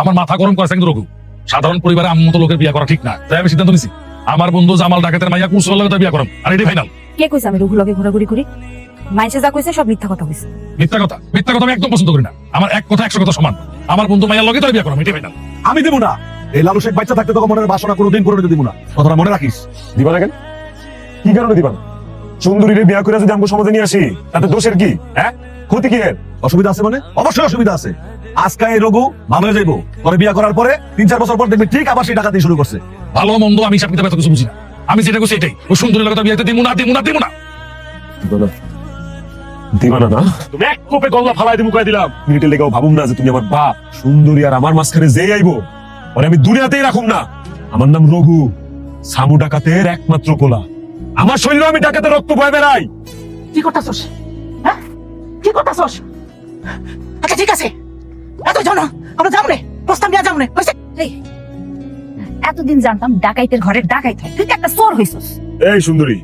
আমার মাথা গরম করেছে কিন্তু রঘু। সাধারণ পরিবারে আমার মতো লোকের বিয়ে করা ঠিক না, তাই আমি সিদ্ধান্ত নিছি আমার বন্ধু জামাল ডাকাতের মাইয়া কুসুমের লগে তার বিয়ে করাম, আর এটাই ফাইনাল। কে কইছে আমি রঘু লগে ঘোরাঘুরি করি? মাইসে যা কইছে সব মিথ্যা কথা কইছে। মিথ্যা কথা আমি একদম পছন্দ করি না। আমার এক কথা 100 কথা সমান। আমার বন্ধু মাইয়ার লগে তার বিয়ে করাম, এটাই ফাইনাল। আমি দিব না। এই লালু শেখ বাচ্চা থাকতে তোকে মনের বাসনা কোনোদিন পূরণ দিব না, কথাটা মনে রাখিস। দিবা না কেন? কি কারণে দিবা না? সুন্দরীরে বিয়া করে যদি আমাকে সমাজে নিয়ে আসি তাতে দোষের কি? হ্যাঁ, ক্ষতি কি এর? অসুবিধা আছে মানে? অবশ্যই অসুবিধা আছে। আজকে এই রঘু ভালো হয়ে যাইবো, পরে বিয়ে করার পরে 3-4 বছর পর দেখবি ঠিক আবার সেই টাকা দিয়ে শুরু করছে। ভালো মন্দ আমি হিসাব কিতাব এত কিছু বুঝি না। আমি যেটা করছি এটাই, ওই সুন্দরীর লগে তার বিয়েতে দিমু না। দিবা না না? তুমি এক কোপে গল্লা ফালাই দিমু কই দিলাম। মিনিটের লেগেও ভাবুম না যে তুমি আমার বাপ। সুন্দরী আর আমার মাঝখানে যেই আইবো ওরে আমি দুনিয়াতেই রাখুম না। আমার নাম রঘু, সামু ডাকাতের একমাত্র পোলা। আমার শরীরে আমি ডাকাতের রক্ত বয়ে বেড়াই। কি করতাছস? হ্যাঁ, কি করতাছস? আচ্ছা ঠিক আছে, এত জানো আমরা যাবো রে, প্রস্তাব নিয়ে যাবো রে। এতদিন জানতাম ডাকাইতের ঘরের ডাকাইত হয়, তুই তো একটা চোর হইছস। এই সুন্দরী,